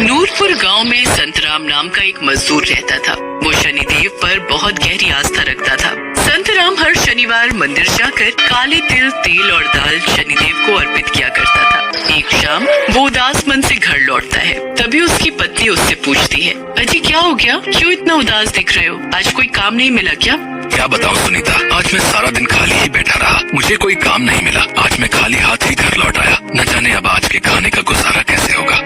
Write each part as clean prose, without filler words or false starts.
नूरपुर गांव में संतराम नाम का एक मजदूर रहता था। वो शनिदेव पर बहुत गहरी आस्था रखता था। संतराम हर शनिवार मंदिर जाकर काले तिल, तेल और दाल शनिदेव को अर्पित किया करता था। एक शाम वो उदास मन से घर लौटता है। तभी उसकी पत्नी उससे पूछती है, अजी क्या हो गया, क्यों इतना उदास दिख रहे हो? आज कोई काम नहीं मिला क्या? क्या बताऊं सुनीता, आज मैं सारा दिन खाली ही बैठा रहा। मुझे कोई काम नहीं मिला। आज मैं खाली हाथ ही घर लौट आया। न जाने अब आज के खाने का गुजारा कैसे होगा।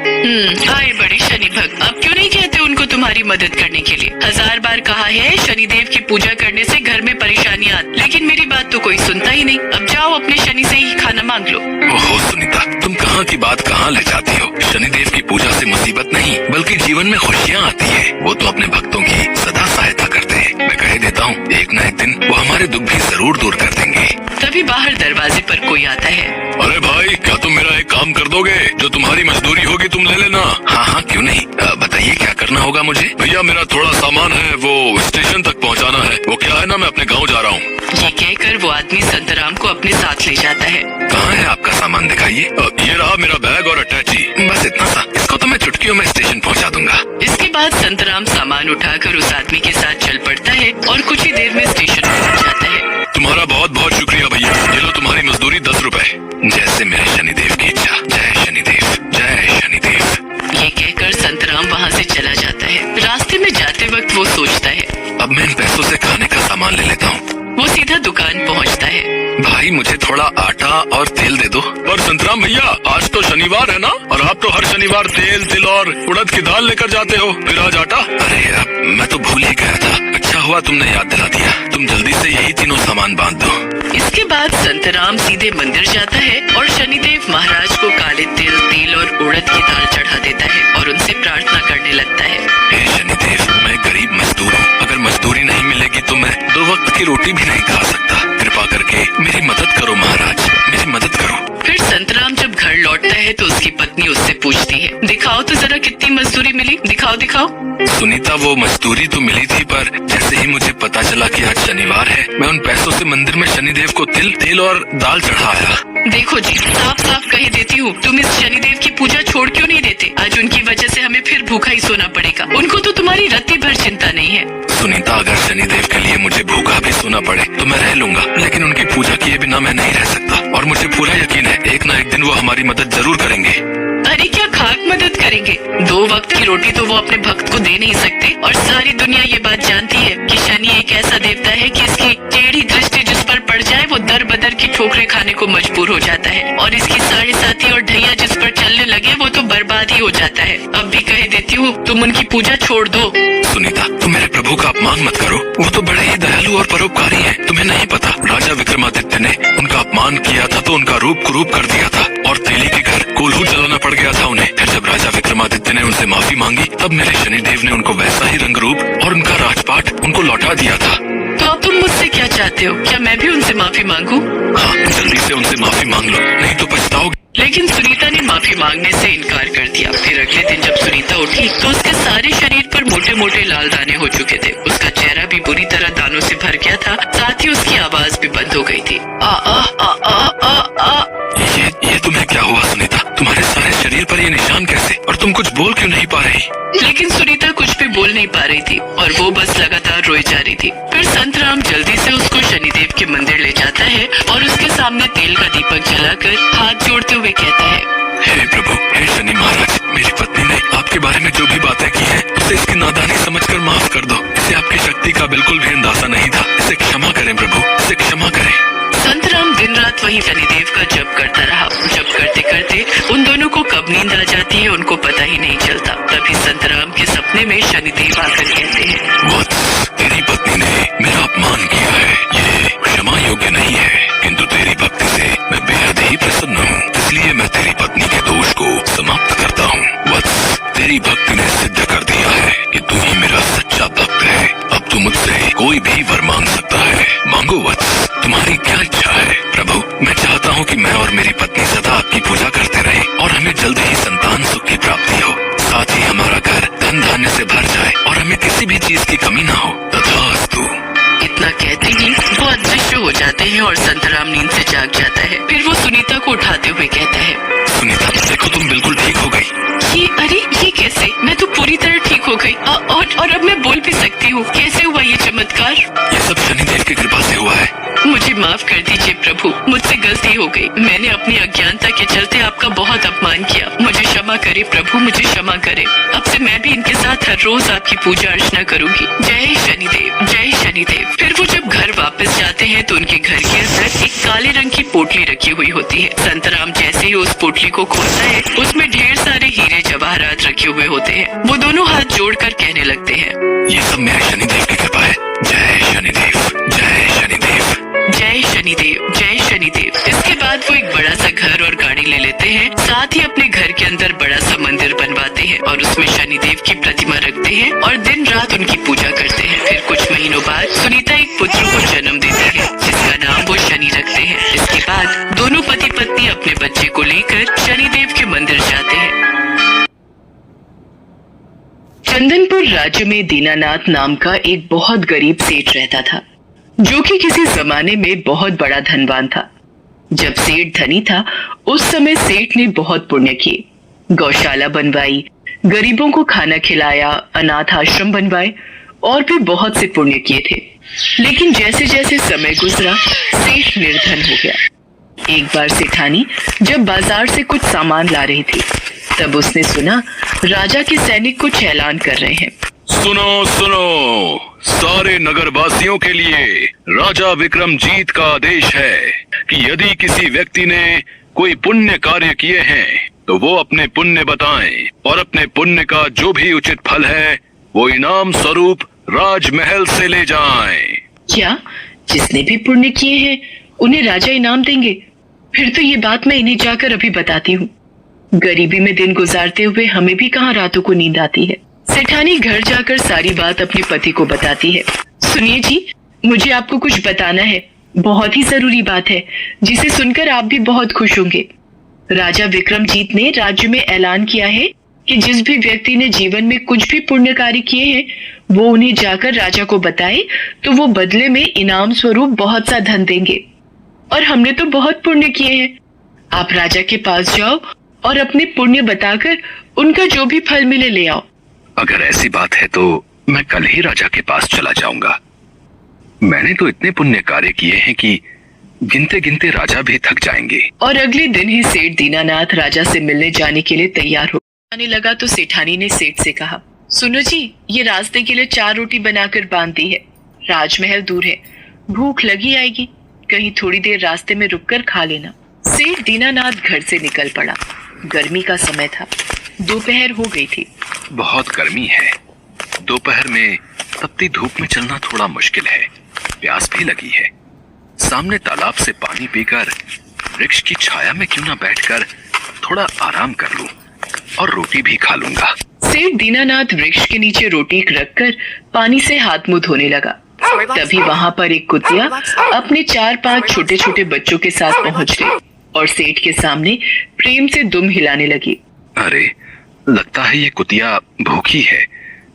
आए बड़े शनि भक्त, अब क्यों नहीं कहते उनको तुम्हारी मदद करने के लिए? 1000 बार कहा है शनिदेव की पूजा करने से घर में परेशानियां आती, लेकिन मेरी बात तो कोई सुनता ही नहीं। अब जाओ अपने शनि से ही खाना मांग लो। ओहो सुनीता, तुम कहाँ की बात कहाँ ले जाती हो। शनिदेव की पूजा से मुसीबत नहीं बल्कि जीवन में खुशियाँ आती है। वो तो अपने भक्तों की सदा सहायता करते हैं। मैं कह देता हूँ, एक न एक दिन वो हमारे दुख भी जरूर दूर कर देंगे। तभी बाहर दरवाजे पर कोई आता है। अरे भाई, क्या तुम मेरा एक काम कर दोगे? जो तुम्हारी मजदूरी होगी तुम ले लेना। हाँ हाँ क्यों नहीं, बताइए क्या करना होगा मुझे? भैया मेरा थोड़ा सामान है, वो स्टेशन तक पहुँचाना है। वो क्या है ना, मैं अपने गाँव जा रहा हूँ। ये कहकर वो आदमी संतराम को अपने साथ ले जाता है। कहाँ है आपका सामान, दिखाइए। ये रहा मेरा बैग और अटैची, बस इतना सा। इसको तो मैं चुटकियों में स्टेशन पहुँचा दूंगा। इसके बाद संतराम सामान उठाकर उस आदमी के साथ चल पड़ता है और कुछ ही देर में स्टेशन पहुँच जाता है। तुम्हारा बहुत बहुत शुक्रिया भैया। ये लो तुम्हारी मजदूरी 10 रुपए। जैसे मेरे शनिदेव की इच्छा। जय शनिदेव, जय शनिदेव। ये कहकर संतराम वहाँ से चला जाता है। रास्ते में जाते वक्त वो सोचता है, अब मैं इन पैसों से खाने का सामान ले लेता हूँ। वो सीधा दुकान पहुँचता है। भाई मुझे थोड़ा आटा और तेल दे दो। पर संतराम भैया, आज तो शनिवार है ना, और आप तो हर शनिवार तेल, तिल और उड़द की दाल लेकर जाते हो, फिर आज आटा? अरे मैं तो भूल ही गया था। अच्छा हुआ तुमने याद दिला दिया। तुम जल्दी से यही तीनों सामान बांध दो। इसके बाद संतराम सीधे मंदिर जाता है और शनिदेव महाराज को काले तिल, तेल और उड़द की दाल चढ़ा देता है और उनसे प्रार्थना करने लगता है। हे शनिदेव, मैं गरीब मजदूर हूँ। अगर मजदूरी नहीं मिलेगी तो मैं 2 वक्त की रोटी भी नहीं खा सकता। कृपा करके मेरी मदद करो महाराज, मेरी मदद करो। फिर संतराम जब घर लौटता है तो उसकी पत्नी उससे पूछती है, दिखाओ तो जरा कितनी मजदूरी मिली, दिखाओ दिखाओ। सुनीता, वो मजदूरी तो मिली थी, पर जैसे ही मुझे पता चला कि आज शनिवार है, मैं उन पैसों से मंदिर में शनिदेव को तिल, तेल और दाल चढ़ाया। देखो जी, साफ साफ कह देती हूँ, तुम इस शनिदेव की पूजा छोड़ क्यों नहीं देते? आज उनकी वजह से हमें फिर भूखा ही सोना पड़ेगा। उनको तो तुम्हारी रत्ती भर चिंता नहीं है। सुनीता, अगर शनिदेव के लिए मुझे भूखा भी सोना पड़े तो मैं रह लूंगा, लेकिन उनकी पूजा किए बिना मैं नहीं रह सकता। और मुझे पूरा यकीन है, एक न एक दिन वो हमारी मदद जरूर करेंगे। अरे क्या खाक मदद करेंगे? 2 वक्त की रोटी तो वो अपने भक्त को दे नहीं सकते। और सारी दुनिया ये बात जानती है कि शनि एक ऐसा देवता है कि इसकी टेढ़ी दृष्टि जिस पर पड़ जाए वो दर बदर की ठोकरें खाने को मजबूर हो जाता है। और इसकी साढ़े साथी और ढैया जिस पर चलने लगे वो तो बर्बाद ही हो जाता है। अब भी कह देती हूँ, तुम उनकी पूजा छोड़ दो। सुनीता, तुम मेरे प्रभु का अपमान मत करो। वो तो बड़े ही दयालु और परोपकारी हैं। तुम्हें नहीं पता, राजा विक्रमादित्य ने उनका अपमान किया था तो उनका रूप कुरूप कर दिया था और तेली के घर कोल्हू जलाना पड़ गया था उन्हें। फिर जब राजा विक्रमादित्य ने उनसे माफी मांगी तब मेरे शनिदेव ने उनको वैसा ही रंग रूप और उनका राजपाट उनको लौटा दिया था। तो अब तुम मुझसे क्या चाहते हो? क्या मैं भी उनसे माफी मांगू? हाँ, जल्दी से उनसे माफी मांग लो, नहीं तो पछताओगे। लेकिन सुनीता ने माफी मांगने से इनकार कर दिया। फिर अगले दिन जब सुनीता उठी तो उसके सारे शरीर पर मोटे मोटे लाल दाने हो चुके थे। उसका चेहरा भी बुरी तरह दानों से भर गया था, साथ ही उसकी आवाज भी बंद हो गई थी। आ आ आ आ आ आ। ये तुम्हें क्या हुआ सुनीता? तुम्हारे सारे शरीर पर ये निशान कैसे? और तुम कुछ बोल क्यों नहीं पा रही? लेकिन सुनीता कुछ भी बोल नहीं पा रही थी और वो बस लगातार रोई जा रही थी। फिर संतराम जल्दी से उसको शनिदेव के मंदिर ले जाता है और उसके सामने तेल का दीपक जलाकर हाथ जोड़ते हुए कहता है, हे प्रभु, हे शनि महाराज, मेरी पत्नी ने आपके बारे में जो भी बातें की हैं, उसे इसकी नादानी समझकर माफ कर दो। इसे आपकी शक्ति का बिल्कुल भी अंदाजा नहीं था। इसे क्षमा करें प्रभु, इसे क्षमा करें। संतराम दिन रात वही शनिदेव का जप करता रहा। जप करते करते उन दोनों को कब नींद आ जाती है उनको पता ही नहीं चलता। तभी संतराम के सपने में शनिदेव आकर कहते हैं, वत्स, तेरी पत्नी ने मेरा अपमान किया है, ये क्षमा योग्य नहीं है, किंतु तेरी भक्ति से मैं बेहद ही प्रसन्न हूँ, इसलिए मैं तेरी पत्नी के दोष को समाप्त करता हूँ। वत्स, तेरी भक्ति ने सिद्ध कर दिया है कि तू ही मेरा सच्चा भक्त है। अब तू मुझसे कोई भी वर मांग सकता है। मांगो वत्स, तुम्हारी क्या इच्छा है? प्रभु, मैं चाहता हूँ कि मैं और मेरी पत्नी सदा आपकी पूजा करते रहे और हमें जल्द ही संतान सुख की प्राप्ति हो। साथ ही हमारा घर धन धान्य से भर जाए और हमें किसी भी चीज की कमी ना हो। तथास्तु। इतना कहते ही वो अदृश्य हो जाते हैं और संतराम नींद से जाग जाता है। फिर वो सुनीता को उठाते हुए कहता है, सुनीता, देखो तुम बिल्कुल ठीक हो गई। ये अरे ये कैसे? पूरी तरह ठीक हो गई और अब मैं बोल भी सकती हूँ। कैसे हुआ ये चमत्कार? ये सब शनिदेव की कृपा से हुआ है। मुझे माफ कर दीजिए प्रभु, मुझसे गलती हो गई। मैंने अपनी अज्ञानता के चलते आपका बहुत अपमान किया। मुझे क्षमा करे प्रभु, मुझे क्षमा करे। अब से मैं भी इनके साथ हर रोज आपकी पूजा अर्चना करूंगी। जय शनिदेव, जय शनिदेव। फिर वो जब घर वापस जाते हैं तो उनके घर के अंदर एक काले रंग की पोटली रखी हुई होती है। संतराम जैसे ही उस पोटली को खोलता है, उसमें ढेर सारे हीरे जवाहरात रखे हुए होते हैं। वो दोनों हाथ जोड़कर कहने लगते हैं, ये सब मेरे शनिदेव की कृपा है। जय शनिदेव, जय शनिदेव, जय शनिदेव, जय शनिदेव। इसके बाद वो एक बड़ा सा घर और गाड़ी ले लेते हैं। साथ ही अपने घर के अंदर बड़ा सा मंदिर बनवाते हैं और उसमें शनिदेव की प्रतिमा रखते हैं और दिन रात उनकी पूजा करते हैं। फिर कुछ महीनों बाद सुनीता एक पुत्र को जन्म देती है, जिसका नाम वो शनि रखते हैं। इसके बाद दोनों पति पत्नी अपने बच्चे को लेकर शनिदेव के मंदिर जाते हैं। चंदनपुर राज्य में दीनानाथ नाम का एक बहुत गरीब सेठ रहता था, जो कि किसी जमाने में बहुत बड़ा धनवान था। जब सेठ धनी था, उस समय सेठ ने बहुत पुण्य किए। गौशाला बनवाई, गरीबों को खाना खिलाया, अनाथ आश्रम बनवाए और भी बहुत से पुण्य किए थे। लेकिन जैसे जैसे समय गुजरा, सेठ निर्धन हो गया। एक बार सेठानी जब बाजार से कुछ सामान ला रही थी, तब उसने सुना राजा के सैनिक कुछ ऐलान कर रहे हैं। सुनो सुनो, सारे नगरवासियों के लिए राजा विक्रमजीत का आदेश है कि यदि किसी व्यक्ति ने कोई पुण्य कार्य किए हैं तो वो अपने पुण्य बताएं और अपने पुण्य का जो भी उचित फल है वो इनाम स्वरूप राजमहल से ले जाएं। क्या? जिसने भी पुण्य किए हैं उन्हें राजा इनाम देंगे? फिर तो ये बात मैं इन्हें जाकर अभी बताती हूँ। गरीबी में दिन गुजारते हुए हमें भी कहाँ रातों को नींद आती है। सेठानी घर जाकर सारी बात अपने पति को बताती है। सुनिए जी, मुझे आपको कुछ बताना है। बहुत ही जरूरी बात है, जिसे सुनकर आप भी बहुत खुश होंगे। राजा विक्रमजीत ने राज्य में ऐलान किया है कि जिस भी व्यक्ति ने जीवन में कुछ भी पुण्य कार्य किए हैं, वो उन्हें जाकर राजा को बताए तो वो बदले में इनाम स्वरूप बहुत सा धन देंगे। और हमने तो बहुत पुण्य किए हैं। आप राजा के पास जाओ और अपने पुण्य बताकर उनका जो भी फल मिले ले आओ। अगर ऐसी बात है तो मैं कल ही राजा के पास चला जाऊंगा। मैंने तो इतने पुण्य कार्य किए हैं कि गिनते गिनते राजा भी थक जाएंगे। और अगले दिन ही सेठ दीनानाथ राजा से मिलने जाने के लिए तैयार हो आने लगा तो सेठानी ने सेठ से कहा, सुनो जी, ये रास्ते के लिए 4 रोटी बनाकर बांध दी है। राजमहल दूर है, भूख लगी आएगी, कहीं थोड़ी देर रास्ते में रुककर खा लेना। सेठ दीनानाथ घर से निकल पड़ा। गर्मी का समय था, दोपहर हो गई थी। बहुत गर्मी है। दोपहर में तपती धूप में चलना थोड़ा मुश्किल है। प्यास भी लगी है। सामने तालाब से पानी पीकर वृक्ष की छाया में क्यों ना बैठकर थोड़ा आराम कर लूं और रोटी भी खा लूंगा। सेठ दीनानाथ वृक्ष के नीचे रोटी रखकर पानी से हाथ मुंह धोने लगा। तभी वहां पर एक कुतिया अपने 4-5 छोटे छोटे बच्चों के साथ पहुंच गई और सेठ के सामने प्रेम से दुम हिलाने लगी। अरे, लगता है ये कुतिया भूखी है,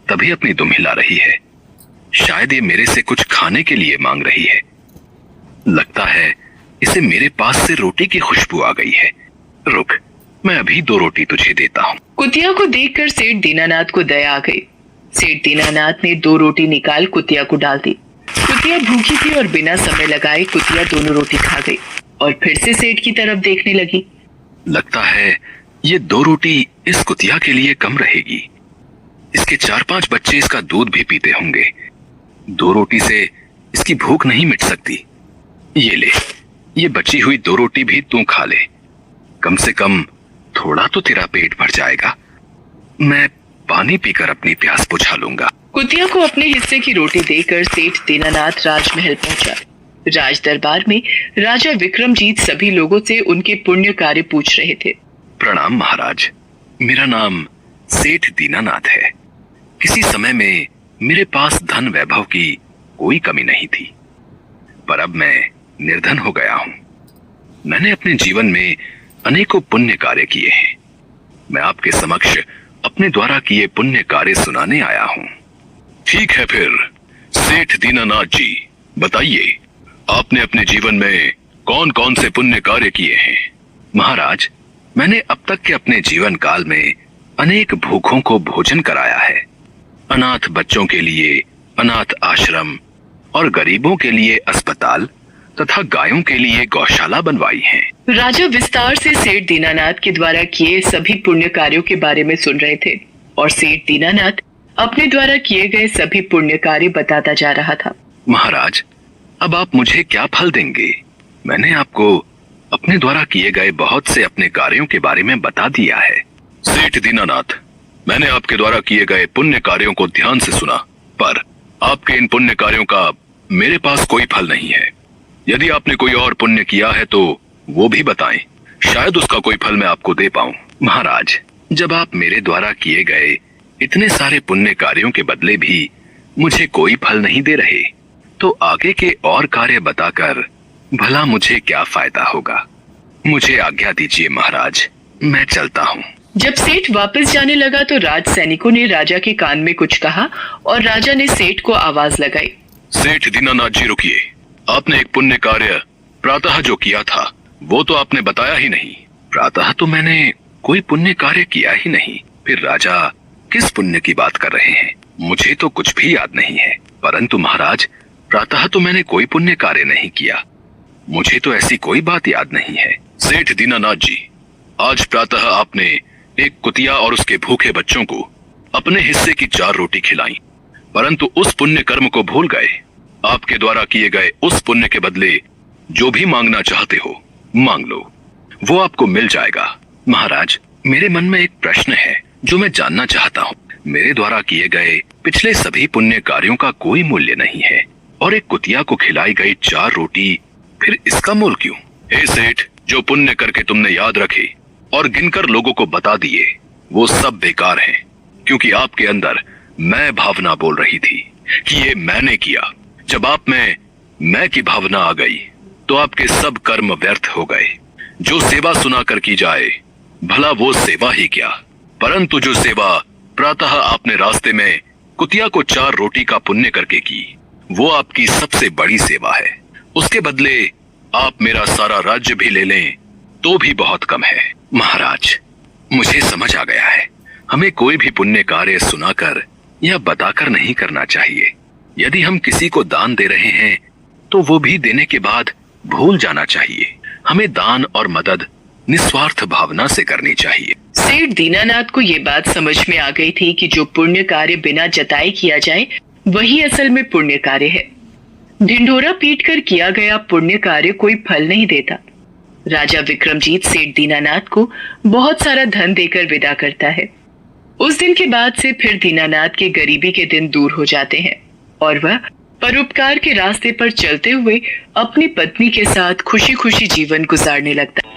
तभी अपनी दुम हिला रही है। शायद ये मेरे से कुछ खाने के लिए मांग रही है। लगता है इसे मेरे पास से रोटी की खुशबू आ गई है। रुक, मैं अभी 2 रोटी तुझे देता हूँ। कुतिया को देखकर सेठ दीनानाथ को दया आ गई। सेठ दीनानाथ ने 2 रोटी निकाल कुतिया को डाल दी। कुतिया भूखी थी और बिना समय लगाए कुतिया दोनों रोटी खा गई और फिर से सेठ की तरफ देखने लगी। लगता है ये 2 रोटी इस कुतिया के लिए कम रहेगी। इसके 4-5 बच्चे इसका दूध भी पीते होंगे। 2 रोटी से इसकी भूख नहीं मिट सकती। ये ले, ये बची हुई 2 रोटी भी तू खा ले। कम से कम थोड़ा तो तेरा पेट भर जाएगा। मैं पानी पीकर अपनी प्यास बुझा लूंगा। कुतिया को अपने हिस्से की रोटी देकर सेठ दीनानाथ राजमहल पहुंचा। राज दरबार में राजा विक्रमजीत सभी लोगों से उनके पुण्य कार्य पूछ रहे थे। प्रणाम महाराज, मेरा नाम सेठ दीनानाथ है। किसी समय में मेरे पास धन वैभव की कोई कमी नहीं थी, पर अब मैं निर्धन हो गया हूं। मैंने अपने जीवन में अनेकों पुण्य कार्य किए हैं। मैं आपके समक्ष अपने द्वारा किए पुण्य कार्य सुनाने आया हूं। ठीक है फिर सेठ दीनानाथ जी, बताइए आपने अपने जीवन में कौन कौन से पुण्य कार्य किए हैं? महाराज, मैंने अब तक के अपने जीवन काल में अनेक भूखों को भोजन कराया है। अनाथ बच्चों के लिए अनाथ आश्रम और गरीबों के लिए अस्पताल तथा गायों के लिए गौशाला बनवाई है। राजा विस्तार से सेठ दीनानाथ के द्वारा किए सभी पुण्य कार्यों के बारे में सुन रहे थे और सेठ दीनानाथ अपने द्वारा किए गए सभी पुण्य कार्य बताता जा रहा था। महाराज, अब आप मुझे क्या फल देंगे? मैंने आपको अपने द्वारा किए गए बहुत से अपने कार्यों के बारे में बता दिया है। सेठ दीनानाथ, मैंने आपके द्वारा किए गए पुण्य कार्यों को ध्यान से सुना, पर आपके इन पुण्य कार्यों का मेरे पास कोई फल नहीं है। यदि आपने कोई और पुण्य किया है तो वो भी बताएं, शायद उसका कोई फल मैं आपको दे पाऊं। महाराज, जब आप मेरे द्वारा किए गए इतने सारे पुण्य कार्यों के बदले भी मुझे कोई फल नहीं दे रहे, तो आगे के और कार्य बताकर भला मुझे क्या फायदा होगा? मुझे आज्ञा दीजिए महाराज, मैं चलता हूँ। जब सेठ वापस जाने लगा तो राज सैनिकों ने राजा के कान में कुछ कहा और राजा ने सेठ को आवाज लगाई। सेठ दीनानाथ जी, रुकिए। आपने एक पुण्य कार्य प्रातः जो किया था वो तो आपने बताया ही नहीं। प्रातः तो मैंने कोई पुण्य कार्य किया ही नहीं। फिर राजा किस पुण्य की बात कर रहे हैं? मुझे तो कुछ भी याद नहीं है। परंतु महाराज, प्रातः तो मैंने कोई पुण्य कार्य नहीं किया। मुझे तो ऐसी कोई बात याद नहीं है। सेठ दीनानाथ जी, आज प्रातः आपने एक कुतिया और उसके भूखे बच्चों को अपने हिस्से की 4 रोटी खिलाई, परंतु उस पुण्य कर्म को भूल गए। आपके द्वारा किए गए उस पुण्य के बदले जो भी मांगना चाहते हो मांग लो, वो आपको मिल जाएगा। महाराज, मेरे मन में एक प्रश्न है जो मैं जानना चाहता हूँ। मेरे द्वारा किए गए पिछले सभी पुण्य कार्यों का कोई मूल्य नहीं है और एक कुतिया को खिलाई गई 4 रोटी, फिर इसका मूल्य क्यों? हे सेठ, जो पुण्य करके तुमने याद रखे और गिनकर लोगों को बता दिए, वो सब बेकार हैं, क्योंकि आपके अंदर मैं भावना बोल रही थी कि ये मैंने किया। जब आप में मैं की भावना आ गई तो आपके सब कर्म व्यर्थ हो गए। जो सेवा सुनाकर की जाए, भला वो सेवा ही क्या, परंतु जो सेवा प्रातः आपने रास्ते में कुतिया को 4 रोटी का पुण्य करके की, वो आपकी सबसे बड़ी सेवा है। उसके बदले आप मेरा सारा राज्य भी ले लें तो भी बहुत कम है। महाराज, मुझे समझ आ गया है, हमें कोई भी पुण्य कार्य सुनाकर या बताकर नहीं करना चाहिए। यदि हम किसी को दान दे रहे हैं तो वो भी देने के बाद भूल जाना चाहिए। हमें दान और मदद निस्वार्थ भावना से करनी चाहिए। सेठ दीनानाथ को ये बात समझ में आ गई थी कि जो पुण्य कार्य बिना जताए किया जाए वही असल में पुण्य कार्य है। ढिंढोरा पीट कर किया गया पुण्य कार्य कोई फल नहीं देता। राजा विक्रमजीत सेठ दीनानाथ को बहुत सारा धन देकर विदा करता है। उस दिन के बाद से फिर दीनानाथ के गरीबी के दिन दूर हो जाते हैं और वह परोपकार के रास्ते पर चलते हुए अपनी पत्नी के साथ खुशी खुशी जीवन गुजारने लगता है।